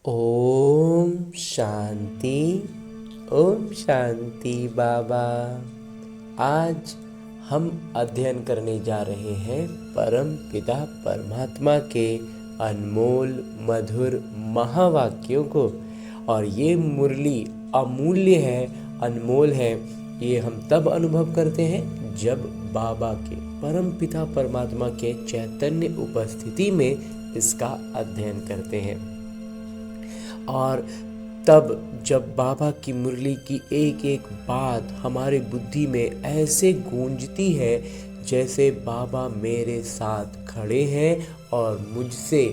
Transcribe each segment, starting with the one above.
ओम शांति। ओम शांति बाबा। आज हम अध्ययन करने जा रहे हैं परम पिता परमात्मा के अनमोल मधुर महावाक्यों को। और ये मुरली अमूल्य है, अनमोल है। ये हम तब अनुभव करते हैं जब बाबा के परम पिता परमात्मा के चैतन्य उपस्थिति में इसका अध्ययन करते हैं। और तब जब बाबा की मुरली की एक एक बात हमारी बुद्धि में ऐसे गूंजती है जैसे बाबा मेरे साथ खड़े हैं और मुझसे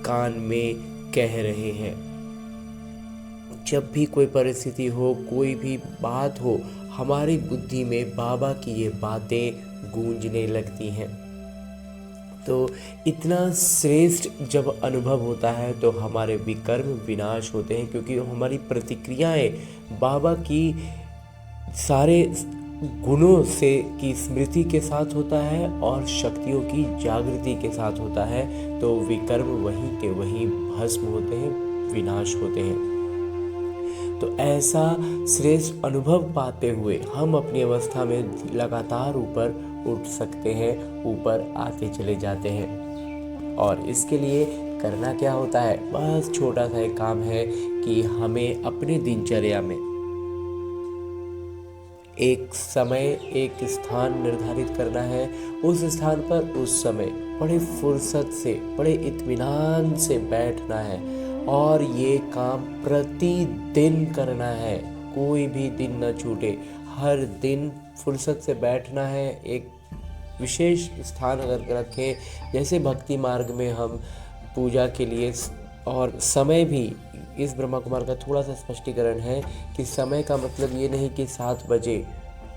कान में कह रहे हैं। जब भी कोई परिस्थिति हो, कोई भी बात हो, हमारी बुद्धि में बाबा की ये बातें गूंजने लगती हैं। तो इतना श्रेष्ठ जब अनुभव होता है तो हमारे विकर्म विनाश होते हैं, क्योंकि हमारी प्रतिक्रियाएं बाबा की सारे गुणों से की स्मृति के साथ होता है और शक्तियों की जागृति के साथ होता है। तो विकर्म वहीं के वहीं भस्म होते हैं, विनाश होते हैं। तो ऐसा श्रेष्ठ अनुभव पाते हुए हम अपनी अवस्था में लगातार ऊपर उठ सकते हैं, ऊपर आते चले जाते हैं। और इसके लिए करना क्या होता है? बस छोटा सा एक काम है कि हमें अपने दिनचर्या में एक समय, एक स्थान निर्धारित करना है। उस स्थान पर उस समय बड़े फुर्सत से, बड़े इत्मीनान से बैठना है और ये काम प्रतिदिन करना है। कोई भी दिन न छूटे, हर दिन फुर्सत से बैठना है। एक विशेष स्थान अगर रखें, जैसे भक्ति मार्ग में हम पूजा के लिए, और समय भी इस ब्रह्मा कुमार का थोड़ा सा स्पष्टीकरण है कि समय का मतलब ये नहीं कि 7 बजे।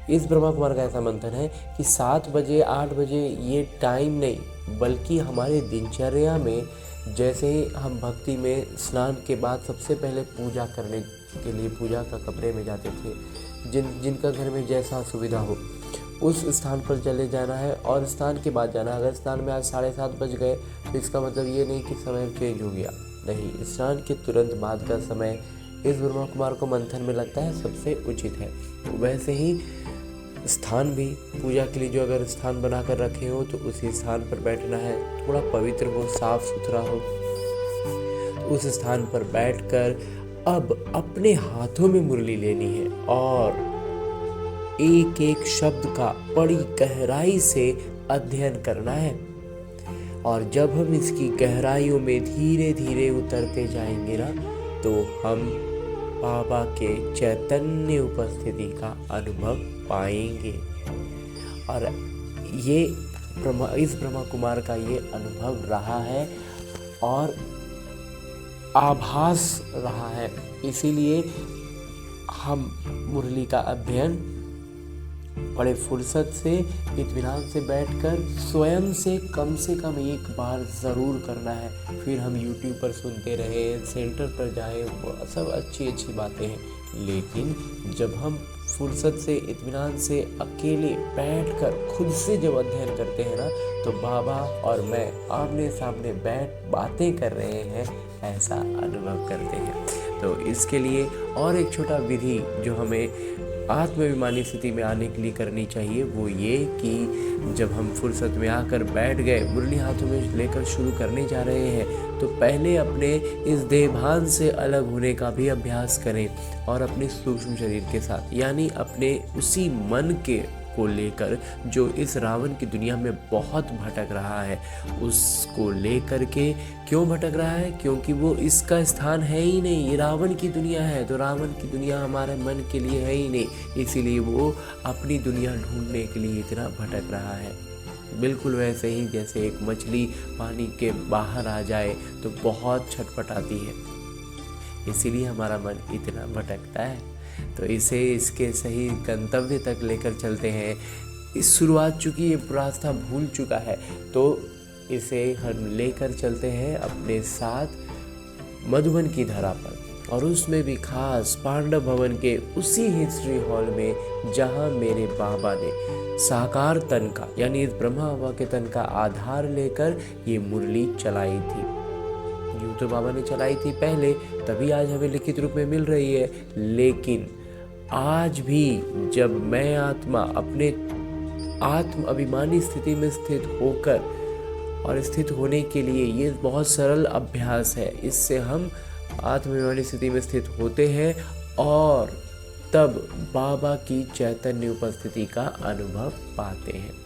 इस ब्रह्मा कुमार का ऐसा मंथन है कि 7 बजे 8 बजे ये टाइम नहीं, बल्कि हमारे दिनचर्या में जैसे ही हम भक्ति में स्नान के बाद सबसे पहले पूजा करने के लिए पूजा का कमरे में जाते थे, जिनका घर में जैसा सुविधा हो उस स्थान पर चले जाना है और स्नान के बाद जाना। अगर स्नान में आज 7:30 बज गए तो इसका मतलब ये नहीं कि समय चेंज हो गया, नहीं, स्नान के तुरंत बाद का समय इस ब्रह्मा कुमार को मंथन में लगता है सबसे उचित है। तो वैसे ही स्थान भी पूजा के लिए जो अगर स्थान बनाकर रखे हो तो उसी स्थान पर बैठना है। थोड़ा पवित्र हो, साफ सुथरा हो, तो उस स्थान पर बैठकर अब अपने हाथों में मुरली लेनी है और एक एक शब्द का बड़ी गहराई से अध्ययन करना है। और जब हम इसकी गहराइयों में धीरे धीरे उतरते जाएंगे ना, तो हम बाबा के चैतन्य उपस्थिति का अनुभव पाएंगे। और ये इस ब्रह्मा कुमार का ये अनुभव रहा है और आभास रहा है। इसीलिए हम मुरली का अध्ययन बड़े फुर्सत से, इत्मीनान से बैठकर स्वयं से कम एक बार ज़रूर करना है। फिर हम YouTube पर सुनते रहे, सेंटर पर जाएं, वो सब अच्छी बातें हैं, लेकिन जब हम फुर्सत से, इत्मीनान से अकेले बैठकर खुद से जब अध्ययन करते हैं ना, तो बाबा और मैं आमने सामने बैठ बातें कर रहे हैं, ऐसा अनुभव करते हैं। तो इसके लिए और एक छोटा विधि जो हमें आत्माभिमानी स्थिति में आने के लिए करनी चाहिए, वो ये कि जब हम फुर्सत में आकर बैठ गए, मुरली हाथों में लेकर शुरू करने जा रहे हैं, तो पहले अपने इस देहभान से अलग होने का भी अभ्यास करें और अपने सूक्ष्म शरीर के साथ, यानी अपने उसी मन के को लेकर जो इस रावण की दुनिया में बहुत भटक रहा है, उसको लेकर के। क्यों भटक रहा है? क्योंकि वो इसका स्थान है ही नहीं, ये रावण की दुनिया है, तो रावण की दुनिया हमारे मन के लिए है ही नहीं, इसीलिए वो अपनी दुनिया ढूंढने के लिए इतना भटक रहा है। बिल्कुल वैसे ही जैसे एक मछली पानी के बाहर आ जाए तो बहुत छटपटाती है, इसीलिए हमारा मन इतना भटकता है। तो इसे इसके सही गंतव्य तक लेकर चलते हैं। इस शुरुआत, चूँकि ये रास्ता भूल चुका है, तो इसे हम लेकर चलते हैं अपने साथ मधुबन की धरा पर, और उसमें भी खास पांडव भवन के उसी हिस्ट्री हॉल में जहाँ मेरे बाबा ने साकार तन का, यानी इस ब्रह्मा बाबा के तन का आधार लेकर ये मुरली चलाई थी। यूँ तो बाबा ने चलाई थी पहले, तभी आज हमें लिखित रूप में मिल रही है। लेकिन आज भी जब मैं आत्मा अपने आत्म अभिमानी स्थिति में स्थित होकर और स्थित होने के लिए, ये बहुत सरल अभ्यास है, इससे हम आत्माभिमानी स्थिति में स्थित होते हैं और तब बाबा की चैतन्य उपस्थिति का अनुभव पाते हैं।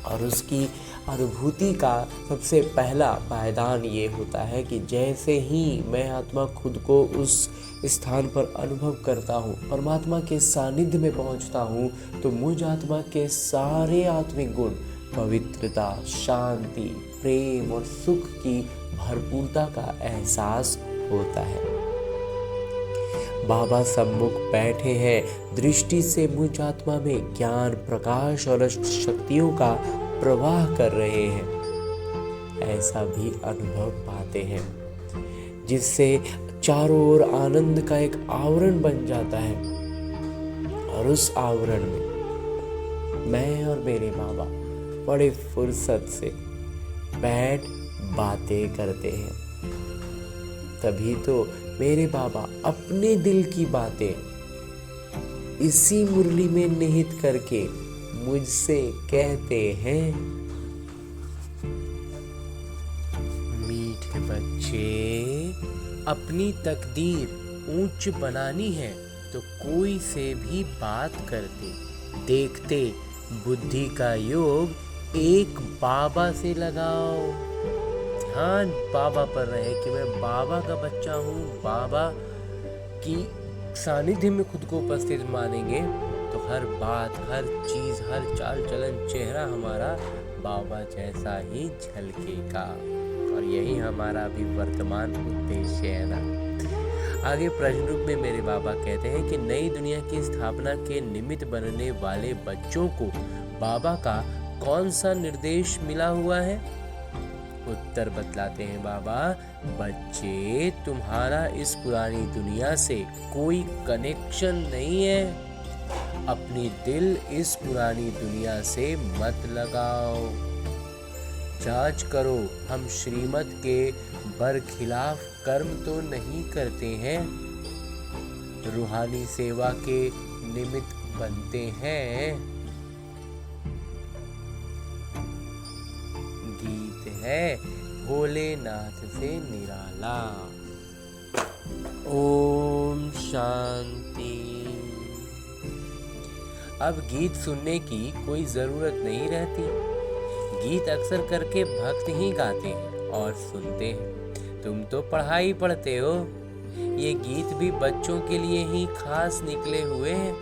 और उसकी अनुभूति का सबसे पहला पायदान ये होता है कि जैसे ही मैं आत्मा खुद को उस स्थान पर अनुभव करता हूँ, परमात्मा के सानिध्य में पहुँचता हूँ, तो मुझ आत्मा के सारे आत्मिक गुण, पवित्रता, शांति, प्रेम और सुख की भरपूरता का एहसास होता है। बाबा सम्मुख बैठे हैं, दृष्टि से मुझ आत्मा में ज्ञान, प्रकाश और अष्ट शक्तियों का प्रवाह कर रहे हैं, ऐसा भी अनुभव पाते हैं, जिससे चारों ओर आनंद का एक आवरण बन जाता है। और उस आवरण में मैं और मेरे बाबा बड़े फुर्सत से बैठ बातें करते हैं। तभी तो मेरे बाबा अपने दिल की बातें इसी मुरली में निहित करके मुझसे कहते हैं, मीठे बच्चे, अपनी तकदीर ऊंच बनानी है तो कोई से भी बात करते देखते बुद्धि का योग एक बाबा से लगाओ। ध्यान बाबा पर रहे कि मैं बाबा का बच्चा हूँ। बाबा की सानिध्य में खुद को उपस्थित मानेंगे तो हर बात, हर चीज, हर चाल चलन, चेहरा हमारा बाबा जैसा ही झलकेगा। और यही हमारा अभी वर्तमान उद्देश्य है ना। आगे प्रश्न रूप में मेरे बाबा कहते हैं कि नई दुनिया की स्थापना के निमित्त बनने वाले बच्चों को बाबा का कौन सा निर्देश मिला हुआ है? उत्तर बतलाते हैं बाबा, बच्चे, तुम्हारा इस पुरानी दुनिया से कोई कनेक्शन नहीं है। अपनी दिल इस पुरानी दुनिया से मत लगाओ। जांच करो, हम श्रीमत के बरखिलाफ कर्म तो नहीं करते हैं, रूहानी सेवा के निमित्त बनते हैं। गीत है भोलेनाथ से निराला। ओम शांति। अब गीत सुनने की कोई जरूरत नहीं रहती। गीत अक्सर करके भक्त ही गाते हैं और सुनते हैं। तुम तो पढ़ाई पढ़ते हो, ये गीत भी बच्चों के लिए ही खास निकले हुए हैं।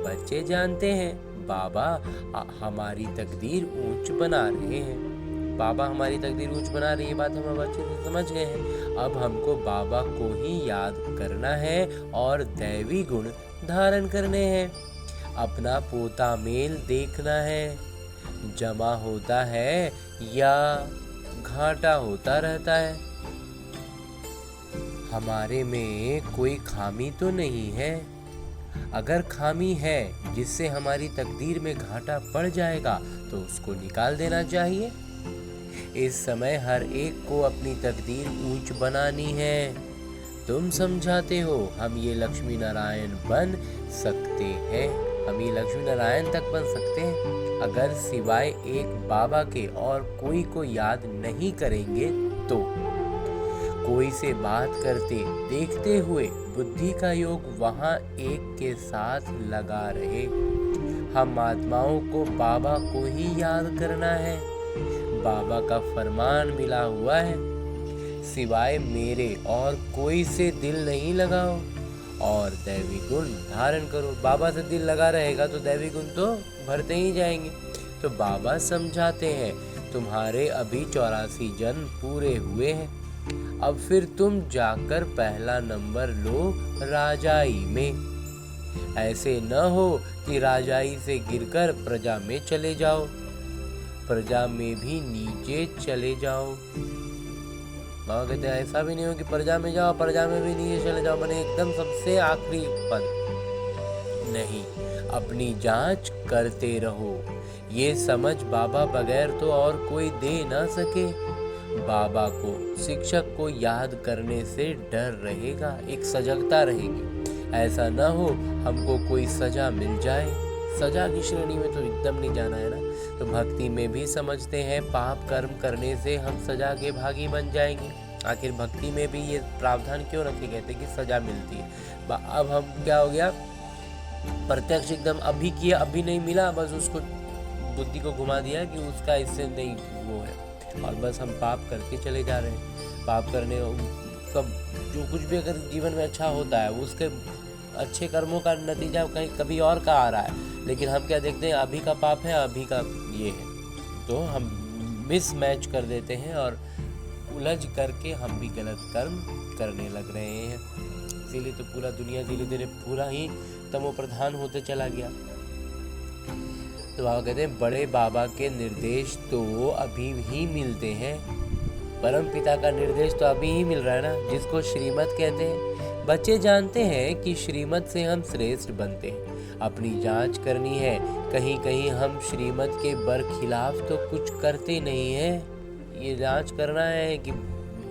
बच्चे जानते हैं बाबा हमारी तकदीर ऊंच बना रहे हैं। बाबा हमारी तकदीर ऊंच बना रही है, बात हम अच्छे से समझ गए हैं। अब हमको बाबा को ही याद करना है और दैवी गुण धारण करने हैं। अपना पोता मेल देखना है, जमा होता है या घाटा होता रहता है। हमारे में कोई खामी तो नहीं है। अगर खामी है जिससे हमारी तकदीर में घाटा पड़ जाएगा तो उसको निकाल देना चाहिए। इस समय हर एक को अपनी तकदीर ऊंच बनानी है। तुम समझाते हो हम ये लक्ष्मी नारायण बन सकते हैं, हम ये लक्ष्मी नारायण तक बन सकते हैं अगर सिवाय एक बाबा के और कोई को याद नहीं करेंगे तो। कोई से बात करते देखते हुए बुद्धि का योग वहां एक के साथ लगा रहे। हम आत्माओं को बाबा को ही याद करना है। बाबा का फरमान मिला हुआ है, सिवाय मेरे और कोई से दिल नहीं लगाओ और दैवी गुण धारण करो। बाबा से दिल लगा रहेगा तो दैवी गुण तो भरते ही जाएंगे। तो बाबा समझाते हैं तुम्हारे अभी 84 जन्म पूरे हुए हैं, अब फिर तुम जाकर पहला नंबर लो राजाई में। ऐसे न हो कि राजाई से गिरकर प्रजा में चले जाओ, प्रजा में भी नीचे चले जाओ। बाबा कहते हैं ऐसा भी नहीं हो कि प्रजा में जाओ, प्रजा में भी नीचे चले जाओ, मैंने एकदम सबसे आखिरी पद नहीं। अपनी जांच करते रहो। ये समझ बाबा बगैर तो और कोई दे ना सके। बाबा को, शिक्षक को याद करने से डर रहेगा, एक सजगता रहेगी। ऐसा ना हो हमको कोई सजा मिल जाए। सजा की श्रेणी में तो एकदम नहीं जाना है ना। तो भक्ति में भी समझते हैं पाप कर्म करने से हम सजा के भागी बन जाएंगे। आखिर भक्ति में भी ये प्रावधान क्यों रखे गए थे कि सजा मिलती है। अब हम क्या हो गया, प्रत्यक्ष एकदम अभी किया अभी नहीं मिला, बस उसको बुद्धि को घुमा दिया कि उसका इससे नहीं वो है, और बस हम पाप करके चले जा रहे हैं। पाप करने कब जो कुछ भी अगर जीवन में अच्छा होता है उसके अच्छे कर्मों का नतीजा कहीं कभी और का आ रहा है, लेकिन हम क्या देखते हैं अभी का पाप है अभी का ये है, तो हम मिस मैच कर देते हैं और उलझ करके हम भी गलत कर्म करने लग रहे हैं। इसीलिए तो पूरा दुनिया धीरे धीरे पूरा ही तमो प्रधान होते चला गया। तो बाबा कहते हैं बड़े बाबा के निर्देश तो अभी ही मिलते हैं, परम पिता का निर्देश तो अभी ही मिल रहा है ना, जिसको श्रीमत कहते हैं। बच्चे जानते हैं कि श्रीमत से हम श्रेष्ठ बनते हैं। अपनी जांच करनी है, कहीं कहीं हम श्रीमत के बरखिलाफ तो कुछ करते नहीं हैं। ये जांच करना है कि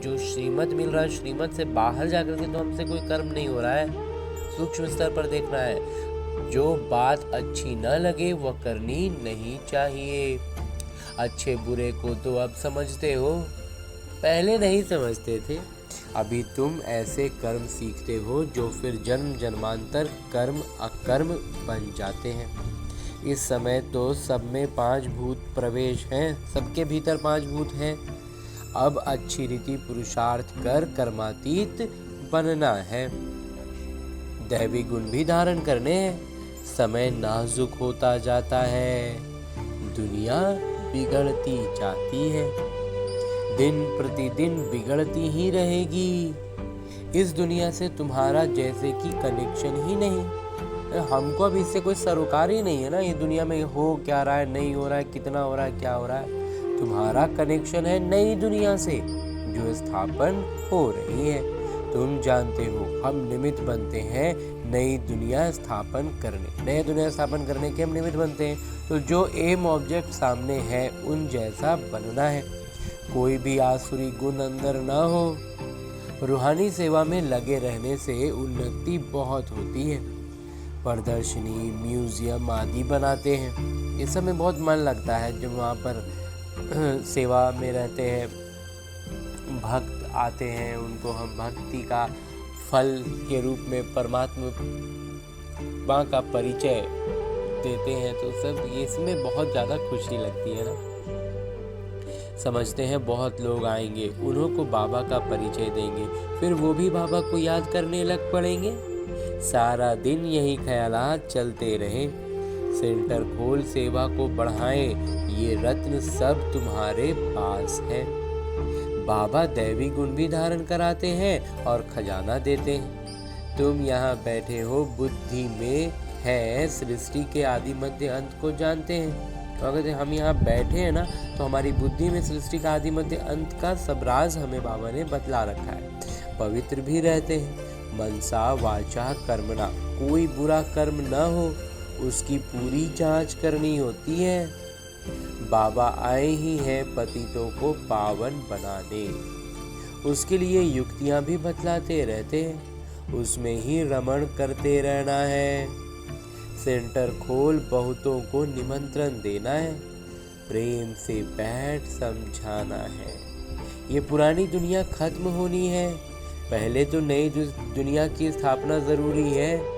जो श्रीमत मिल रहा है श्रीमत से बाहर जाकर के तो हमसे कोई कर्म नहीं हो रहा है। सूक्ष्म स्तर पर देखना है, जो बात अच्छी न लगे वह करनी नहीं चाहिए। अच्छे बुरे को तो अब समझते हो, पहले नहीं समझते थे। अभी तुम ऐसे कर्म सीखते हो जो फिर जन्म जन्मांतर कर्म अकर्म बन जाते हैं। इस समय तो सब में 5 भूत प्रवेश हैं, सबके भीतर 5 भूत हैं। अब अच्छी रीति पुरुषार्थ कर कर्मातीत बनना है, दैवी गुण भी धारण करने हैं। समय नाजुक होता जाता है, दुनिया बिगड़ती जाती है, दिन प्रतिदिन बिगड़ती ही रहेगी। इस दुनिया से तुम्हारा जैसे कि कनेक्शन ही नहीं। हमको अब इससे कोई सरोकार ही नहीं है ना, ये दुनिया में हो क्या रहा है, नहीं हो रहा है, कितना हो रहा है, क्या हो रहा है। तुम्हारा कनेक्शन है नई दुनिया से जो स्थापन हो रही है। तुम जानते हो हम निमित्त बनते हैं नई दुनिया स्थापन करने। नई दुनिया स्थापन करने के हम निमित्त बनते हैं। तो जो एम ऑब्जेक्ट सामने है उन जैसा बनना है। कोई भी आसुरी गुण अंदर ना हो। रूहानी सेवा में लगे रहने से उन्नति बहुत होती है। प्रदर्शनी, म्यूजियम आदि बनाते हैं, इस सब में बहुत मन लगता है। जब वहाँ पर सेवा में रहते हैं, भक्त आते हैं, उनको हम भक्ति का फल के रूप में परमात्मा का परिचय देते हैं, तो सब इसमें बहुत ज़्यादा खुशी लगती है ना। समझते हैं बहुत लोग आएंगे, उन्हों को बाबा का परिचय देंगे, फिर वो भी बाबा को याद करने लग पड़ेंगे। सारा दिन यही ख्यालात चलते रहे। सेंटर खोल, सेवा को बढ़ाएं, ये रत्न सब तुम्हारे पास है। बाबा दैवी गुण भी धारण कराते हैं और खजाना देते हैं। तुम यहाँ बैठे हो, बुद्धि में है सृष्टि के आदि मध्य अंत को जानते हैं। तो अगर हम यहाँ बैठे हैं ना, तो हमारी बुद्धि में सृष्टि का आदि मध्य अंत का सब राज हमें बाबा ने बतला रखा है। पवित्र भी रहते हैं। मनसा वाचा कर्मणा, कोई बुरा कर्म न हो उसकी पूरी जांच करनी होती है। बाबा आए ही हैं पतितों को पावन बनाने, उसके लिए युक्तियां भी बतलाते रहते हैं, उसमें ही रमण करते रहना है। सेंटर खोल, बहुतों को निमंत्रण देना है, प्रेम से बैठ समझाना है। ये पुरानी दुनिया खत्म होनी है, पहले तो नई दुनिया की स्थापना जरूरी है।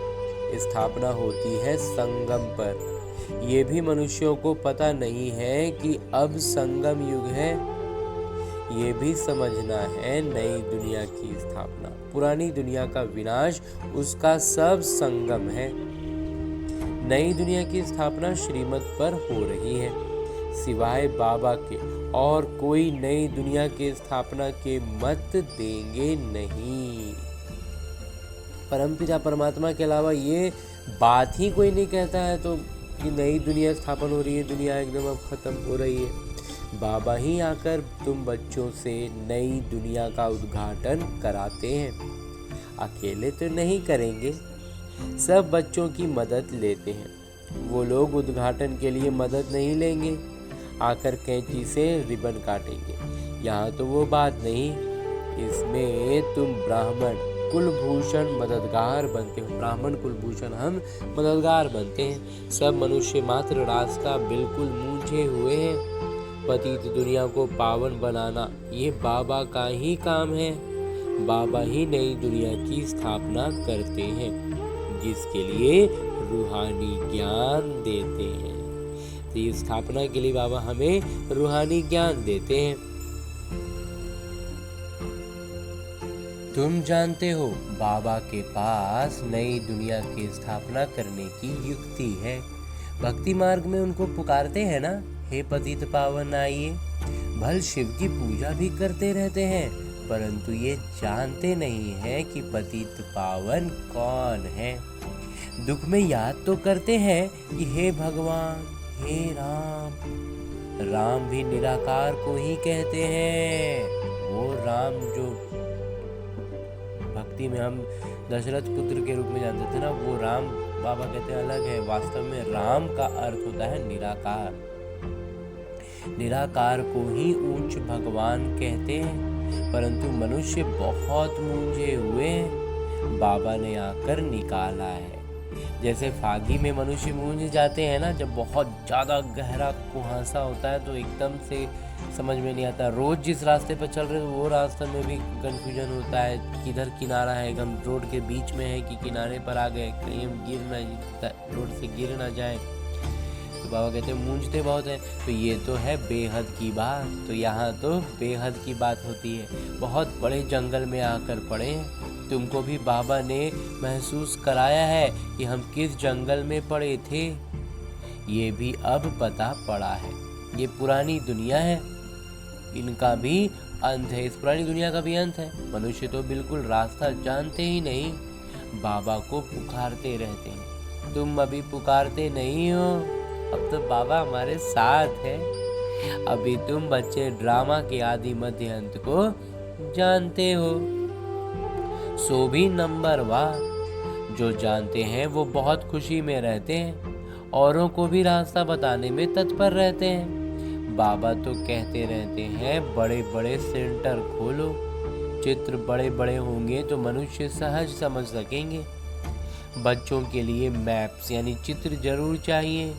स्थापना होती है संगम पर। ये भी मनुष्यों को पता नहीं है कि अब संगम युग है। ये भी समझना है नई दुनिया की स्थापना, पुरानी दुनिया का विनाश, उसका सब संगम है। नई दुनिया की स्थापना श्रीमत पर हो रही है। सिवाय बाबा के और कोई नई दुनिया की स्थापना के मत देंगे नहीं। परमपिता परमात्मा के अलावा ये बात ही कोई नहीं कहता है तो कि नई दुनिया स्थापन हो रही है, दुनिया एकदम अब खत्म हो रही है। बाबा ही आकर तुम बच्चों से नई दुनिया का उद्घाटन कराते हैं। अकेले तो नहीं करेंगे, सब बच्चों की मदद लेते हैं। वो लोग उद्घाटन के लिए मदद नहीं लेंगे, आकर कैंची से रिबन काटेंगे। यहाँ तो वो बात नहीं, इसमें तुम ब्राह्मण कुलभूषण मददगार बनते हो। ब्राह्मण कुलभूषण हम मददगार बनते हैं। सब मनुष्य मात्र रास्ता बिल्कुल मूंझे हुए हैं। पतित दुनिया को पावन बनाना ये बाबा का ही काम है। बाबा ही नई दुनिया की स्थापना करते हैं, जिसके लिए रूहानी ज्ञान देते हैं। तो ये स्थापना के लिए बाबा हमें रूहानी ज्ञान देते हैं। तुम जानते हो बाबा के पास नई दुनिया की स्थापना करने की युक्ति है। भक्ति मार्ग में उनको पुकारते हैं ना, हे पतित पावन आइए। भल शिव की पूजा भी करते रहते हैं, परंतु ये जानते नहीं हैं कि पतित पावन कौन है। दुख में याद तो करते हैं कि हे भगवान, हे राम। राम भी निराकार को ही कहते हैं। वो राम जो भक्ति में हम दशरथ पुत्र के रूप में जानते थे ना, वो राम बाबा कहते हैं अलग है। वास्तव में राम का अर्थ होता है निराकार। निराकार को ही ऊंच भगवान कहते हैं, परंतु मनुष्य बहुत मूंझे हुए हैं। बाबा ने आकर निकाला है। जैसे फागी में मनुष्य मूंझ जाते हैं ना, जब बहुत ज़्यादा गहरा कुहासा होता है तो एकदम से समझ में नहीं आता। रोज जिस रास्ते पर चल रहे वो रास्ते में भी कंफ्यूजन होता है, किधर किनारा है, हम रोड के बीच में है कि किनारे पर आ गए, कहीं हम रोड से गिर ना जाए। तो बाबा कहते हैं मूंझते बहुत है। तो ये तो है बेहद की बात। तो यहाँ तो बेहद की बात होती है। बहुत बड़े जंगल में आकर पड़े हैं। तुमको भी बाबा ने महसूस कराया है कि हम किस जंगल में पड़े थे। ये भी अब पता पड़ा है। ये पुरानी दुनिया है, इनका भी अंत है। इस पुरानी दुनिया का भी अंत है। मनुष्य तो बिल्कुल रास्ता जानते ही नहीं, बाबा को पुकारते रहते हैं। तुम अभी पुकारते नहीं हो, अब तो बाबा हमारे साथ है। अभी तुम बच्चे ड्रामा के आदि मध्य अंत को जानते हो। सो भी नंबर वार जो जानते हैं वो बहुत खुशी में रहते हैं, औरों को भी रास्ता बताने में तत्पर रहते हैं। बाबा तो कहते रहते हैं बड़े बड़े सेंटर खोलो, चित्र बड़े बड़े होंगे तो मनुष्य सहज समझ सकेंगे। बच्चों के लिए मैप्स यानी चित्र जरूर चाहिए,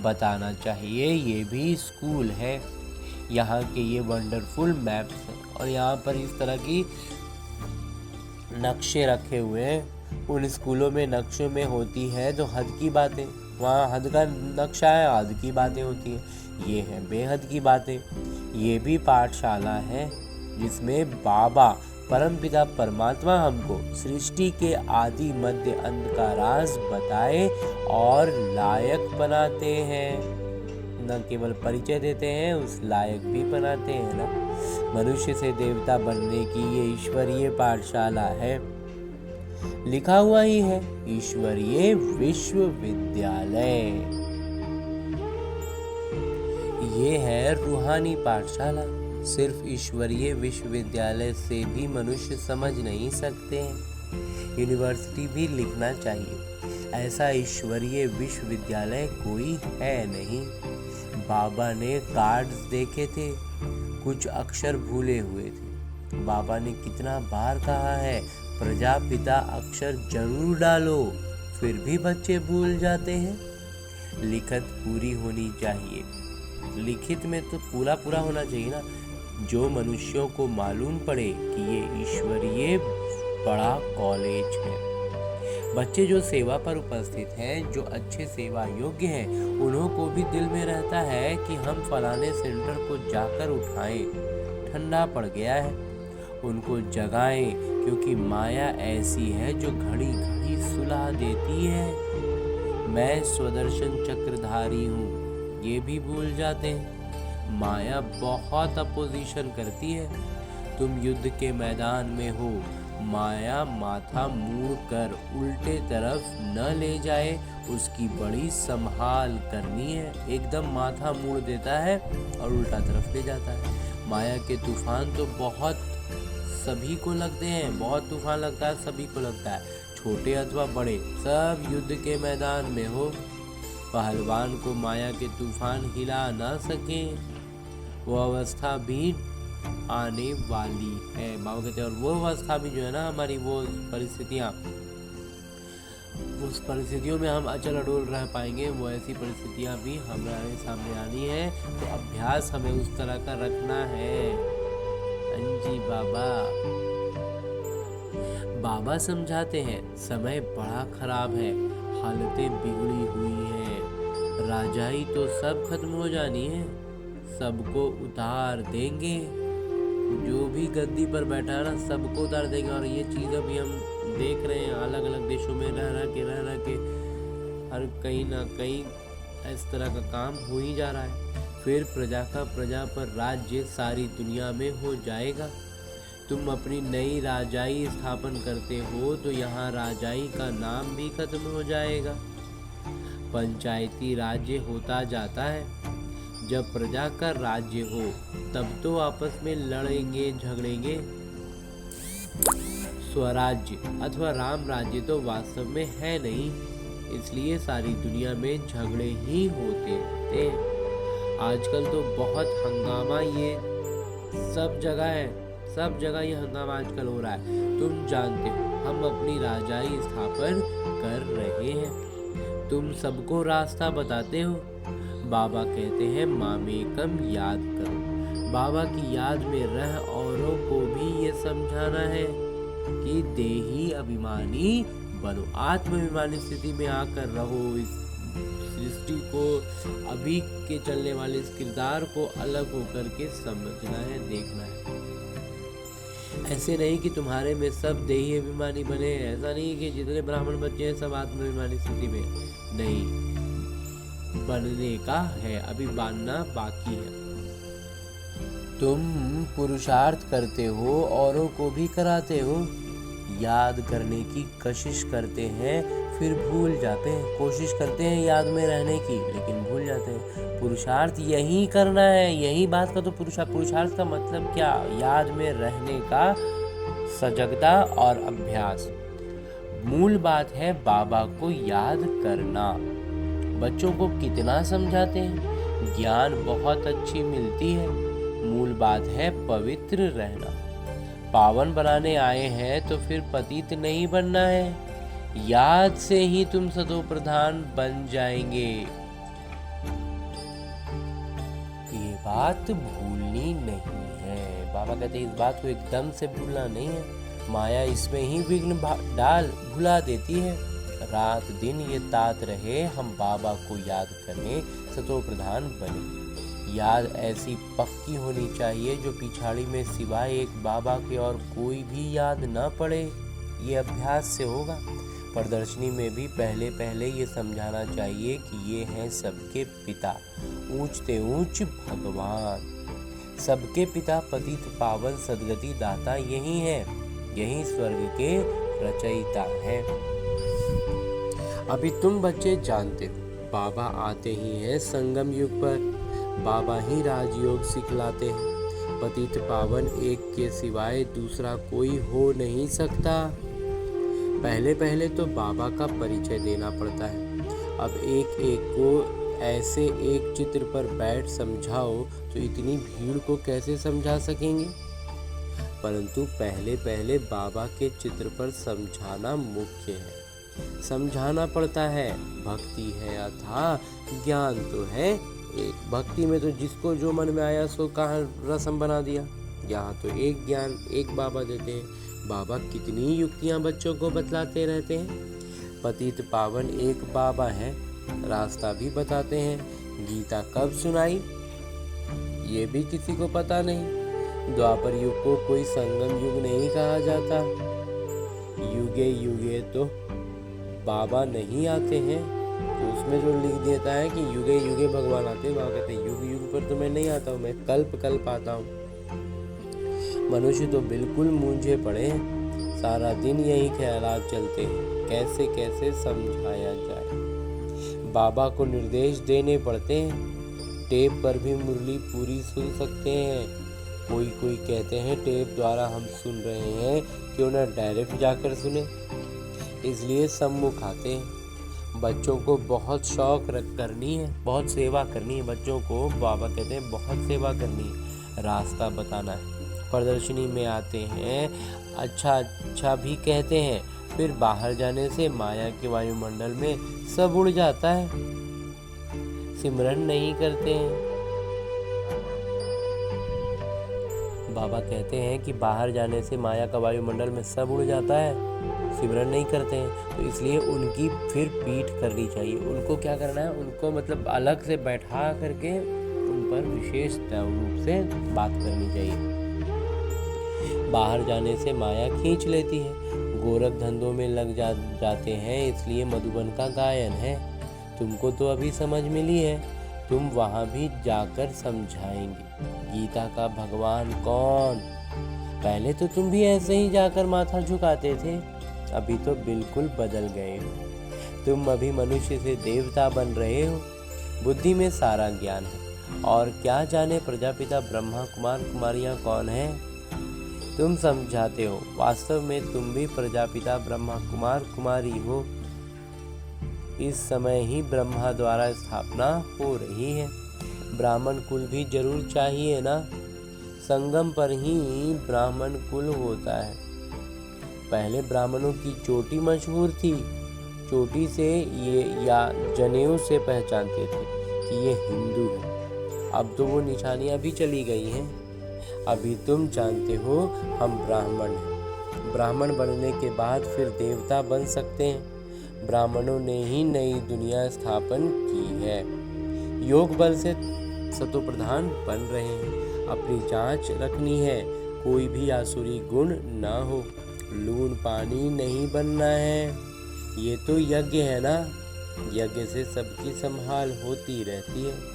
बताना चाहिए ये भी स्कूल है। यहाँ के ये वंडरफुल मैप्स हैं और यहाँ पर इस तरह की नक्शे रखे हुए हैं। उन स्कूलों में नक्शों में होती है तो हद की बातें, वहाँ हद का नक्शा है, हद की बातें होती हैं। ये है बेहद की बातें। ये भी पाठशाला है जिसमें बाबा परमपिता परमात्मा हमको सृष्टि के आदि मध्य अंत का राज बताए और लायक बनाते हैं। न केवल परिचय देते हैं, उस लायक भी बनाते हैं ना। मनुष्य से देवता बनने की ये ईश्वरीय पाठशाला है। लिखा हुआ ही है ईश्वरीय विश्वविद्यालय। ये है रूहानी पाठशाला। सिर्फ ईश्वरीय विश्वविद्यालय से भी मनुष्य समझ नहीं सकते हैं। यूनिवर्सिटी भी लिखना चाहिए। ऐसा ईश्वरीय विश्वविद्यालय कोई है नहीं। बाबा ने कार्ड्स देखे थे, कुछ अक्षर भूले हुए थे। बाबा ने कितना बार कहा है प्रजापिता अक्षर जरूर डालो, फिर भी बच्चे भूल जाते हैं। लिखत पूरी होनी चाहिए। लिखित में तो पूरा होना चाहिए ना, जो मनुष्यों को मालूम पड़े कि ये ईश्वरीय बड़ा कॉलेज है। बच्चे जो सेवा पर उपस्थित हैं, जो अच्छे सेवा योग्य हैं, उन्हों को भी दिल में रहता है कि हम फलाने सेंटर को जाकर उठाएं, ठंडा पड़ गया है। उनको जगाएं, क्योंकि माया ऐसी है जो घड़ी घड़ी सुला देती है। मैं स्वदर्शन चक्रधारी हूँ, ये भी भूल जाते हैं। माया बहुत अपोजिशन करती है। तुम युद्ध के मैदान में हो, माया माथा मुड़ कर उल्टे तरफ न ले जाए, उसकी बड़ी संभाल करनी है। एकदम माथा मुड़ देता है और उल्टा तरफ ले जाता है। माया के तूफान तो बहुत सभी को लगते हैं, बहुत तूफान लगता है, सभी को लगता है, छोटे अथवा बड़े, सब युद्ध के मैदान में हो। पहलवान को माया के तूफान हिला ना सके, वो अवस्था भी आने वाली है। बाबा कहते हैं और वो अवस्था भी जो है ना हमारी, वो परिस्थितियाँ, उस परिस्थितियों में हम अचल अडोल रह पाएंगे, वो ऐसी परिस्थितियाँ भी हमारे सामने आनी है। तो अभ्यास हमें उस तरह का रखना है। जी बाबा बाबा समझाते हैं समय बड़ा खराब है, हालतें बिगड़ी हुई हैं, राजाई तो सब खत्म हो जानी है, सबको उतार देंगे, जो भी गद्दी पर बैठा है ना सबको उतार देंगे। और ये चीज़ अभी हम देख रहे हैं अलग अलग देशों में रह रह के हर कहीं ना कहीं इस तरह का काम हो ही जा रहा है। फिर प्रजा का प्रजा पर राज्य सारी दुनिया में हो जाएगा। तुम अपनी नई राजाई स्थापन करते हो तो यहाँ राजाई का नाम भी खत्म हो जाएगा, पंचायती राज्य होता जाता है। जब प्रजा का राज्य हो तब तो आपस में लड़ेंगे झगड़ेंगे। स्वराज्य अथवा राम राज्य तो वास्तव में है नहीं, इसलिए सारी दुनिया में झगड़े ही होते थे। आजकल तो बहुत हंगामा, ये सब जगह है, सब जगह ये हंगामा आजकल हो रहा है। तुम जानते हो हम अपनी राजाई स्थापन कर रहे हैं, तुम सबको रास्ता बताते हो। बाबा कहते हैं मामेकम याद करो। बाबा की याद में रह औरों को भी ये समझाना है कि देही अभिमानी बनो, आत्माभिमानी स्थिति में आकर रहो। इस सृष्टि को, अभी के चलने वाले इस किरदार को अलग होकर के समझना है, देखना है। ऐसे नहीं कि तुम्हारे में सब देही अभिमानी बने, ऐसा नहीं कि जितने ब्राह्मण बच्चे हैं सब आत्माभिमानी स्थिति में, नहीं, बनने का है, अभी बनना बाकी है। तुम पुरुषार्थ करते हो, औरों को भी कराते हो, याद करने की कोशिश करते हैं फिर भूल जाते हैं, कोशिश करते हैं याद में रहने की लेकिन भूल जाते हैं। पुरुषार्थ यही करना है, यही बात का तो पुरुषार्थ का मतलब क्या, याद में रहने का सजगता और अभ्यास। मूल बात है बाबा को याद करना। बच्चों को कितना समझाते हैं, ज्ञान बहुत अच्छी मिलती है, मूल बात है पवित्र रहना। पावन बनाने आए हैं तो फिर पतित नहीं बनना है, याद से ही तुम सतो प्रधान बन जाएंगे। ये बात भूलनी नहीं है। बाबा कहते हैं इस बात को एकदम से भूलना नहीं है, माया इसमें ही विघ्न डाल भुला देती है। रात दिन ये तात रहे हम बाबा को याद करें, सतो प्रधान बने। याद ऐसी पक्की होनी चाहिए जो पिछाड़ी में सिवाय एक बाबा के और कोई भी याद न पड़े। ये अभ्यास से होगा। प्रदर्शनी में भी पहले पहले ये समझाना चाहिए कि ये हैं सबके पिता, ऊंचते ऊंच भगवान, सबके पिता पतित पावन सदगति दाता यही है, यही स्वर्ग के रचयिता हैं। अभी तुम बच्चे जानते हो बाबा आते ही हैं संगम युग पर, बाबा ही राजयोग सिखलाते हैं। पतित पावन एक के सिवाय दूसरा कोई हो नहीं सकता। पहले पहले तो बाबा का परिचय देना पड़ता है। अब एक एक को ऐसे एक चित्र पर बैठ समझाओ तो इतनी भीड़ को कैसे समझा सकेंगे। परंतु पहले पहले बाबा के चित्र पर समझाना मुख्य है, समझाना पड़ता है। भक्ति है अथाह, ज्ञान तो है एक। भक्ति में तो जिसको जो मन में आया सो कहाँ रस्म बना दिया। यहाँ तो एक ज्ञान एक बाबा देते हैं। बाबा कितनी युक्तियाँ बच्चों को बतलाते रहते हैं। पतित पावन एक बाबा है, रास्ता भी बताते हैं। गीता कब सुनाई ये भी किसी को पता नहीं। द्वापर युग को कोई संगम युग नहीं कहा जाता। युगे युगे तो बाबा नहीं आते हैं, तो उसमें जो लिख देता है कि युगे युगे भगवान आते हैं। बाबा कहते हैं युग युग पर तो मैं नहीं आता हूँ, मैं कल्प कल्प आता हूँ। मनुष्य तो बिल्कुल मूंझे पड़े हैं, सारा दिन यही ख्यालात चलते हैं, कैसे कैसे समझाया जाए। बाबा को निर्देश देने पड़ते हैं। टेप पर भी मुरली पूरी सुन सकते हैं। कोई कोई कहते हैं टेप द्वारा हम सुन रहे हैं, क्यों ना डायरेक्ट जाकर सुने, इसलिए सम्मुख आते हैं। बच्चों को बहुत शौक करनी है, बहुत सेवा करनी है। बच्चों को बाबा कहते हैं बहुत सेवा करनी है, रास्ता बताना है। प्रदर्शनी में आते हैं, अच्छा अच्छा भी कहते हैं, फिर बाहर जाने से माया के वायुमंडल में सब उड़ जाता है, सिमरन नहीं करते हैं। बाबा कहते हैं कि बाहर जाने से माया का वायुमंडल में सब उड़ जाता है, सिमरन नहीं करते हैं, तो इसलिए उनकी फिर पीठ करनी चाहिए। उनको क्या करना है, उनको मतलब अलग से बैठा करके उन पर विशेष रूप से बात करनी चाहिए। बाहर जाने से माया खींच लेती है, गोरख धंधों में लग जाते हैं, इसलिए मधुबन का गायन है। तुमको तो अभी समझ मिली है, तुम वहाँ भी जाकर समझाएंगे गीता का भगवान कौन। पहले तो तुम भी ऐसे ही जाकर माथा झुकाते थे, अभी तो बिल्कुल बदल गए हो। तुम अभी मनुष्य से देवता बन रहे हो। बुद्धि में सारा ज्ञान है, और क्या जाने प्रजापिता ब्रह्मा कुमार कुमारियाँ कौन है। तुम समझाते हो, वास्तव में तुम भी प्रजापिता ब्रह्मा कुमार कुमारी हो। इस समय ही ब्रह्मा द्वारा स्थापना हो रही है। ब्राह्मण कुल भी जरूर चाहिए ना, संगम पर ही ब्राह्मण कुल होता है। पहले ब्राह्मणों की चोटी मशहूर थी, चोटी से ये या जनेऊ से पहचानते थे कि ये हिंदू है। अब तो वो निशानियां भी चली गई हैं। अभी तुम जानते हो हम ब्राह्मण हैं। ब्राह्मण बनने के बाद फिर देवता बन सकते हैं। ब्राह्मणों ने ही नई दुनिया स्थापन की है। योग बल से सतोप्रधान बन रहे हैं। अपनी जांच रखनी है, कोई भी आसुरी गुण ना हो। लून पानी नहीं बनना है। ये तो यज्ञ है ना, यज्ञ से सबकी संभाल होती रहती है।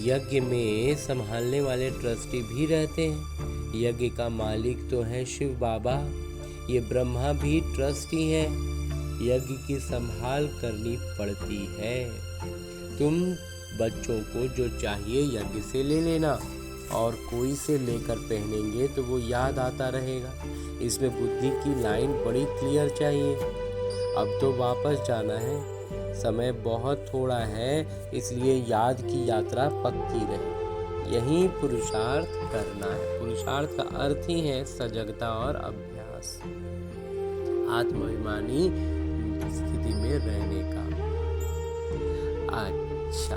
यज्ञ में संभालने वाले ट्रस्टी भी रहते हैं। यज्ञ का मालिक तो है शिव बाबा, ये ब्रह्मा भी ट्रस्टी है। यज्ञ की संभाल करनी पड़ती है। तुम बच्चों को जो चाहिए यज्ञ से ले लेना, और कोई से लेकर पहनेंगे तो वो याद आता रहेगा। इसमें बुद्धि की लाइन बड़ी क्लियर चाहिए। अब तो वापस जाना है, समय बहुत थोड़ा है, इसलिए याद की यात्रा पक्की रहे। यही पुरुषार्थ करना है। पुरुषार्थ का अर्थ ही है सजगता और अभ्यास, आत्माभिमानी स्थिति में रहने का। अच्छा,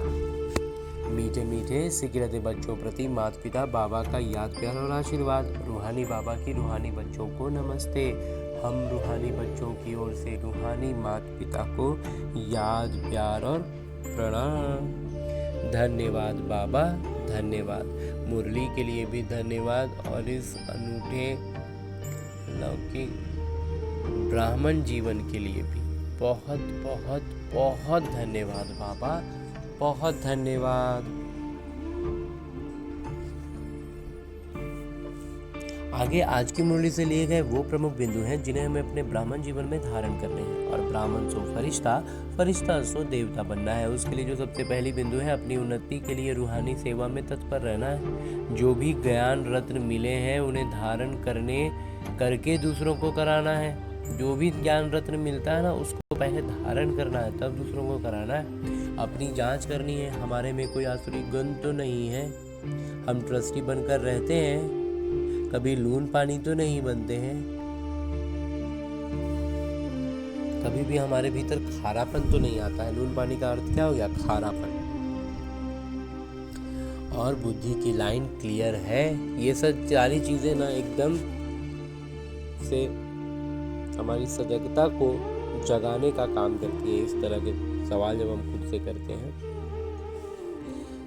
मीठे मीठे सिकरते बच्चों प्रति माता पिता बाबा का याद प्यार और आशीर्वाद। रूहानी बाबा की रूहानी बच्चों को नमस्ते। हम रूहानी बच्चों की ओर से रूहानी माता पिता को याद प्यार और प्रणाम। धन्यवाद बाबा, धन्यवाद। मुरली के लिए भी धन्यवाद, और इस अनूठे लौकिक ब्राह्मण जीवन के लिए भी बहुत बहुत बहुत धन्यवाद बाबा, बहुत धन्यवाद। आगे आज की मुरली से लिए गए वो प्रमुख बिंदु हैं जिन्हें हमें अपने ब्राह्मण जीवन में धारण करने हैं। और ब्राह्मण सो फरिश्ता, फरिश्ता सो देवता बनना है। उसके लिए जो सबसे पहली बिंदु है, अपनी उन्नति के लिए रूहानी सेवा में तत्पर रहना है। जो भी ज्ञान रत्न मिले हैं उन्हें धारण करके दूसरों को कराना है। जो भी ज्ञान रत्न मिलता है ना, उसको पहले धारण करना है, तब दूसरों को कराना है। अपनी जांच करनी है, हमारे में कोई आसुरी गुण तो नहीं है। हम ट्रस्टी बनकर रहते हैं, कभी लून पानी तो नहीं बनते हैं। कभी भी हमारे भीतर खारापन तो नहीं आता है। लून पानी का अर्थ क्या हो गया? खारापन। और बुद्धि की लाइन क्लियर है। ये सब सारी चीजें ना एकदम से हमारी सजगता को जगाने का काम करती है। इस तरह के सवाल जब हम खुद से करते हैं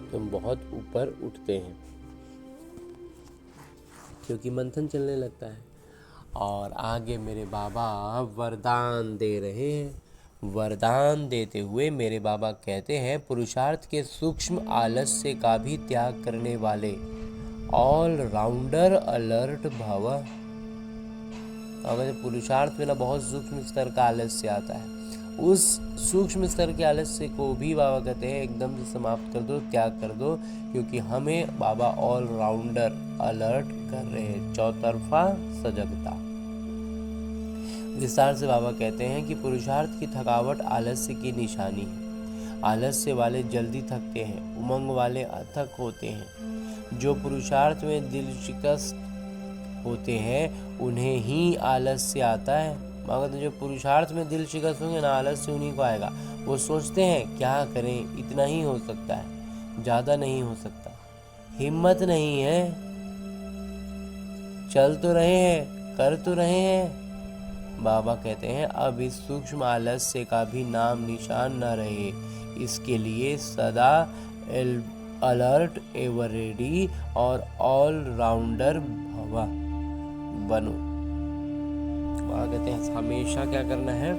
तो हम बहुत ऊपर उठते हैं, क्योंकि मंथन चलने लगता है। और आगे मेरे बाबा वरदान दे रहे हैं। वरदान देते हुए मेरे बाबा कहते हैं, पुरुषार्थ के सूक्ष्म आलस्य का भी त्याग करने वाले ऑल राउंडर अलर्ट भव। अगर पुरुषार्थ में ना बहुत सूक्ष्म स्तर का आलस्य आता है, उस सूक्ष्म स्तर के आलस्य को भी बाबा कहते हैं एकदम से समाप्त कर दो, त्याग कर दो, क्योंकि हमें बाबा ऑल राउंडर अलर्ट कर रहे हैं, चौतरफा सजगता। विस्तार से बाबा कहते हैं कि पुरुषार्थ की थकावट आलस्य की निशानी है। आलस्य वाले जल्दी थकते हैं, उमंग वाले अथक होते हैं। जो पुरुषार्थ में दिल शिकस्त होते हैं उन्हें ही आलस्य आता है। मगर जो पुरुषार्थ में दिल शिकस्त होंगे ना, आलस्य उन्हीं को आएगा। वो सोचते हैं क्या करें, इतना ही हो सकता है, ज़्यादा नहीं हो सकता, हिम्मत नहीं है, चल तो रहे हैं, कर तो रहे हैं। बाबा कहते हैं अब इस सूक्ष्म आलस्य का भी नाम निशान न रहे, इसके लिए सदा अलर्ट, एवर रेडी और ऑल राउंडर बनो। बाबा कहते हैं हमेशा क्या करना है,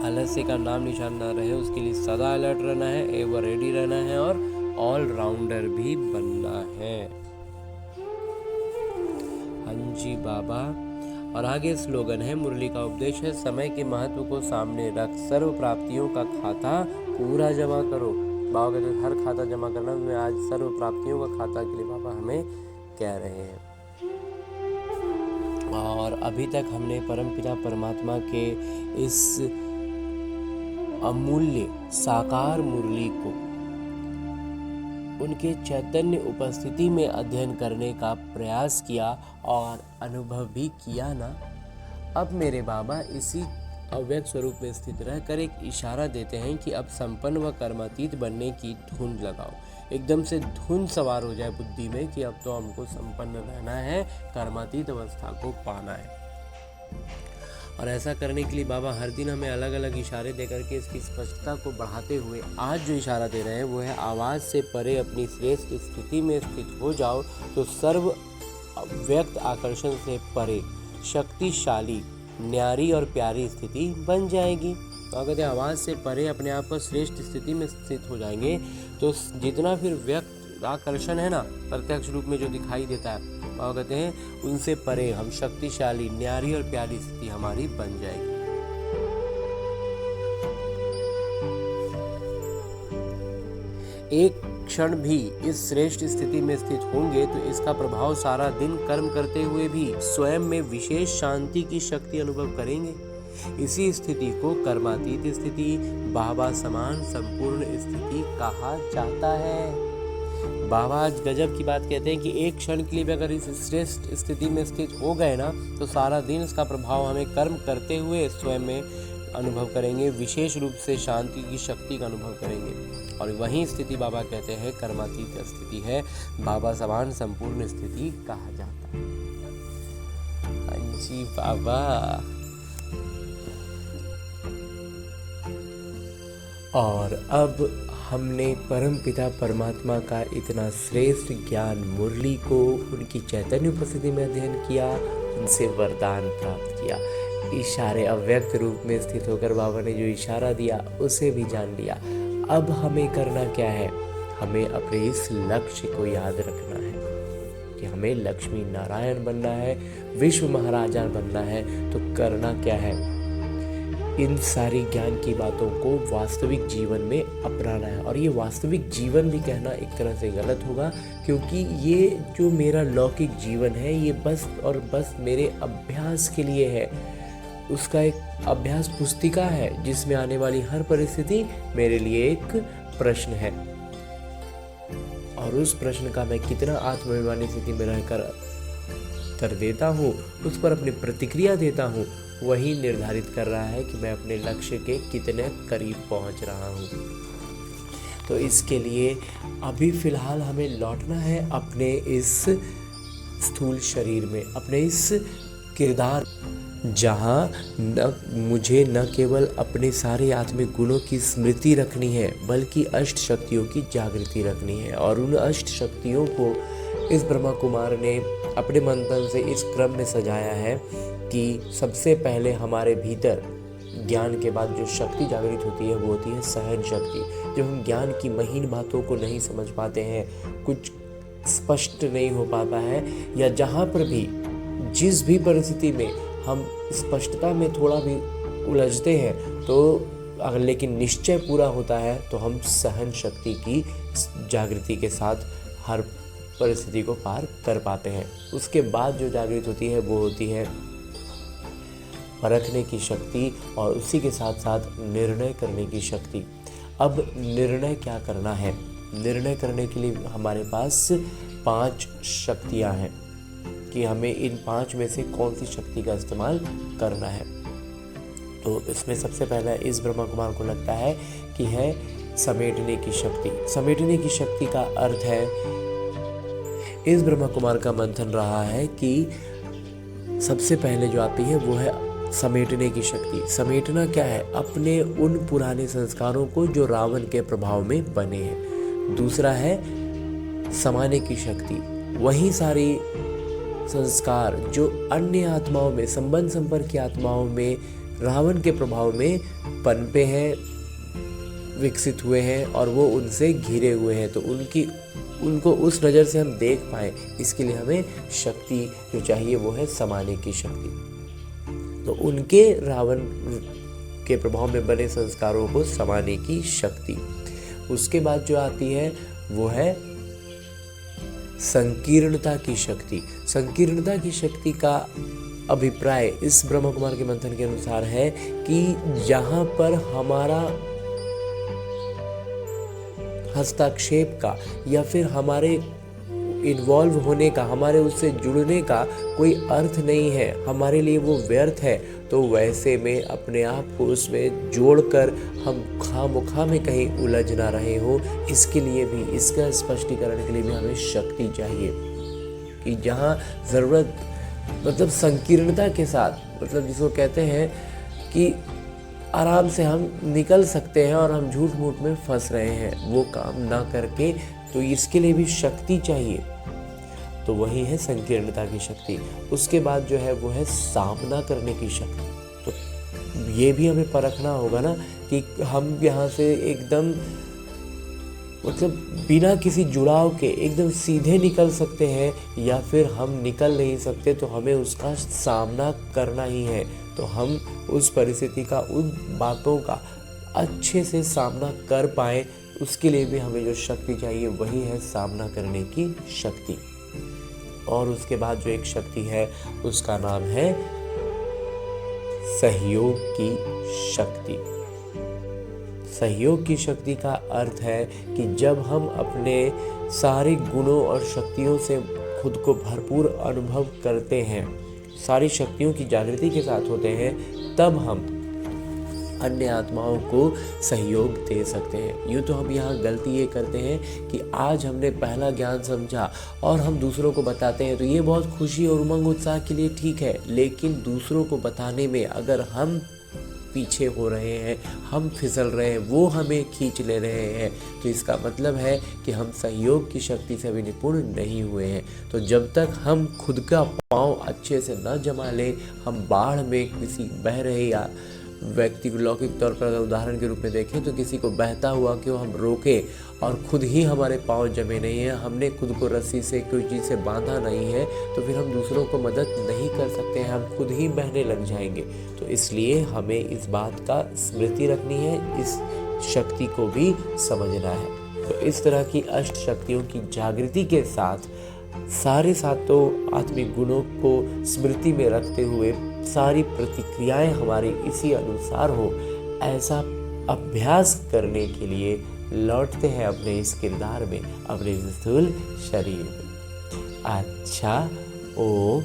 आलस्य का नाम निशान ना रहे, उसके लिए सदा अलर्ट रहना है, एवर रेडी रहना है और ऑल राउंडर भी बनना है। हाँ जी बाबा। और आगे स्लोगन है, मुरली का उपदेश है, समय के महत्व को सामने रख सर्व प्राप्तियों का खाता पूरा जमा करो। बाबा कहते हैं हर खाता जमा करना, मैं आज सर्व प्राप्तियों का खाता के लिए बाबा हमें कह रहे हैं। और अभी तक हमने परमपिता परमात्मा के इस अमूल्य साकार मुरली को उनके चैतन्य उपस्थिति में अध्ययन करने का प्रयास किया और अनुभव भी किया ना। अब मेरे बाबा इसी अव्यक्त स्वरूप में स्थित रहकर एक इशारा देते हैं कि अब संपन्न व कर्मातीत बनने की धुन लगाओ। एकदम से धुन सवार हो जाए बुद्धि में कि अब तो हमको संपन्न रहना है, कर्मातीत अवस्था को पाना है। और ऐसा करने के लिए बाबा हर दिन हमें अलग अलग इशारे देकर के इसकी स्पष्टता को बढ़ाते हुए आज जो इशारा दे रहे हैं वो है, आवाज़ से परे अपनी श्रेष्ठ स्थिति में स्थित हो जाओ तो सर्व व्यक्त आकर्षण से परे शक्तिशाली, न्यारी और प्यारी स्थिति बन जाएगी। तो अगर आवाज़ से परे अपने आप को श्रेष्ठ स्थिति में स्थित हो जाएंगे तो जितना फिर व्यक्त आकर्षण है ना, प्रत्यक्ष रूप में जो दिखाई देता है, और कहते हैं उनसे परे हम शक्तिशाली, न्यारी और प्यारी स्थिति हमारी बन जाएगी। एक क्षण भी इस श्रेष्ठ स्थिति में स्थित होंगे तो इसका प्रभाव सारा दिन कर्म करते हुए भी स्वयं में विशेष शांति की शक्ति अनुभव करेंगे। इसी स्थिति को कर्मातीत स्थिति, बाबा समान संपूर्ण स्थिति कहा जाता है। बाबा आज गजब की बात कहते हैं कि एक क्षण के लिए भी अगर इस श्रेष्ठ स्थिति में स्थित हो गए ना तो सारा दिन इसका प्रभाव हमें कर्म करते हुए स्वयं में अनुभव करेंगे, विशेष रूप से शांति की शक्ति का अनुभव करेंगे। और वही स्थिति बाबा कहते हैं कर्मातीत स्थिति है, बाबा समान संपूर्ण स्थिति कहा जाता है। हाँ जी बाबा। और अब हमने परमपिता परमात्मा का इतना श्रेष्ठ ज्ञान मुरली को उनकी चैतन्य उपस्थिति में अध्ययन किया, उनसे वरदान प्राप्त किया, इशारे अव्यक्त रूप में स्थित होकर बाबा ने जो इशारा दिया उसे भी जान लिया। अब हमें करना क्या है, हमें अपने इस लक्ष्य को याद रखना है कि हमें लक्ष्मी नारायण बनना है, विश्व महाराजा बनना है। तो करना क्या है, इन सारी ज्ञान की बातों को वास्तविक जीवन में अपनाना है। और ये वास्तविक जीवन भी कहना एक तरह से गलत होगा, क्योंकि ये जो मेरा लौकिक जीवन है ये बस और बस मेरे अभ्यास के लिए है। उसका एक अभ्यास पुस्तिका है जिसमें आने वाली हर परिस्थिति मेरे लिए एक प्रश्न है, और उस प्रश्न का मैं कितना आत्माभिमानी स्थिति में रहकर उत्तर देता हूँ, उस पर अपनी प्रतिक्रिया देता हूँ, वही निर्धारित कर रहा है कि मैं अपने लक्ष्य के कितने करीब पहुंच रहा हूं। तो इसके लिए अभी फिलहाल हमें लौटना है अपने इस स्थूल शरीर में, अपने इस किरदार, जहां मुझे न केवल अपने सारे आत्मिक गुणों की स्मृति रखनी है बल्कि अष्ट शक्तियों की जागृति रखनी है। और उन अष्ट शक्तियों को इस ब्रह्मा कुमार ने अपने मंथन से इस क्रम में सजाया है कि सबसे पहले हमारे भीतर ज्ञान के बाद जो शक्ति जागृत होती है वो होती है सहन शक्ति। जब हम ज्ञान की महीन बातों को नहीं समझ पाते हैं, कुछ स्पष्ट नहीं हो पाता है, या जहाँ पर भी जिस भी परिस्थिति में हम स्पष्टता में थोड़ा भी उलझते हैं तो अगर लेकिन निश्चय पूरा होता है तो हम सहन शक्ति की जागृति के साथ हर परिस्थिति को पार कर पाते हैं। उसके बाद जो जागृत होती है वो होती है परखने की शक्ति और उसी के साथ साथ निर्णय करने की शक्ति। अब निर्णय क्या करना है, निर्णय करने के लिए हमारे पास 5 शक्तियाँ हैं कि हमें इन 5 में से कौन सी शक्ति का इस्तेमाल करना है। तो इसमें सबसे पहला इस ब्रह्मा कुमार को लगता है कि है समेटने की शक्ति। समेटने की शक्ति का अर्थ है, इस ब्रह्मा कुमार का मंथन रहा है कि सबसे पहले जो आती है वो है समेटने की शक्ति। समेटना क्या है? अपने उन पुराने संस्कारों को जो रावण के प्रभाव में बने हैं। दूसरा है समाने की शक्ति। वही सारी संस्कार जो अन्य आत्माओं में, संबंध संपर्क की आत्माओं में रावण के प्रभाव में पनपे हैं, विकसित हुए हैं और वो उनसे घिरे हुए हैं, तो उनको उस नज़र से हम देख पाएँ, इसके लिए हमें शक्ति जो चाहिए वो है समाने की शक्ति। तो उनके रावण के प्रभाव में बने संस्कारों को समाने की शक्ति। उसके बाद जो आती है वो है संकीर्णता की शक्ति। संकीर्णता की शक्ति का अभिप्राय इस ब्रह्मा कुमार के मंथन के अनुसार है कि जहाँ पर हमारा हस्तक्षेप का या फिर हमारे इन्वॉल्व होने का, हमारे उससे जुड़ने का कोई अर्थ नहीं है, हमारे लिए वो व्यर्थ है, तो वैसे में अपने आप को उसमें जोड़कर हम खामोखा में कहीं उलझ ना रहे हो, इसके लिए भी, इसका स्पष्टीकरण के लिए भी हमें शक्ति चाहिए कि जहाँ ज़रूरत, मतलब संकीर्णता के साथ, मतलब जिसको कहते हैं कि आराम से हम निकल सकते हैं और हम झूठ मूठ में फंस रहे हैं, वो काम ना करके, तो इसके लिए भी शक्ति चाहिए। तो वही है संकीर्णता की शक्ति। उसके बाद जो है वो है सामना करने की शक्ति। तो ये भी हमें परखना होगा ना कि हम यहाँ से एकदम, मतलब बिना किसी जुड़ाव के एकदम सीधे निकल सकते हैं या फिर हम निकल नहीं सकते, तो हमें उसका सामना करना ही है। तो हम उस परिस्थिति का, उन बातों का अच्छे से सामना कर पाएँ, उसके लिए भी हमें जो शक्ति चाहिए वही है सामना करने की शक्ति। और उसके बाद जो एक शक्ति है उसका नाम है सहयोग की शक्ति। सहयोग की शक्ति का अर्थ है कि जब हम अपने सारे गुणों और शक्तियों से खुद को भरपूर अनुभव करते हैं, सारी शक्तियों की जागृति के साथ होते हैं, तब हम अन्य आत्माओं को सहयोग दे सकते हैं। यूँ तो हम यहाँ गलती ये करते हैं कि आज हमने पहला ज्ञान समझा और हम दूसरों को बताते हैं, तो ये बहुत खुशी और उमंग उत्साह के लिए ठीक है, लेकिन दूसरों को बताने में अगर हम पीछे हो रहे हैं, हम फिसल रहे हैं, वो हमें खींच ले रहे हैं, तो इसका मतलब है कि हम सहयोग की शक्ति से अभी निपुण नहीं हुए हैं। तो जब तक हम खुद का पाँव अच्छे से न जमा लें, हम बाढ़ में किसी बह रहे या व्यक्ति को लौकिक तौर पर अगर उदाहरण के रूप में देखें तो किसी को बहता हुआ क्यों हम रोकें और खुद ही हमारे पाँव जमे नहीं हैं, हमने खुद को रस्सी से कोई चीज़ से बांधा नहीं है, तो फिर हम दूसरों को मदद नहीं कर सकते हैं, हम खुद ही बहने लग जाएंगे। तो इसलिए हमें इस बात का स्मृति रखनी है, इस शक्ति को भी समझना है। तो इस तरह की अष्ट शक्तियों की जागृति के साथ सारे सातों आत्मिक गुणों को स्मृति में रखते हुए सारी प्रतिक्रियाएं हमारी इसी अनुसार हो, ऐसा अभ्यास करने के लिए लौटते हैं अपने इस किरदार में, अपने स्थूल शरीर में। अच्छा, ओम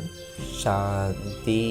शांति।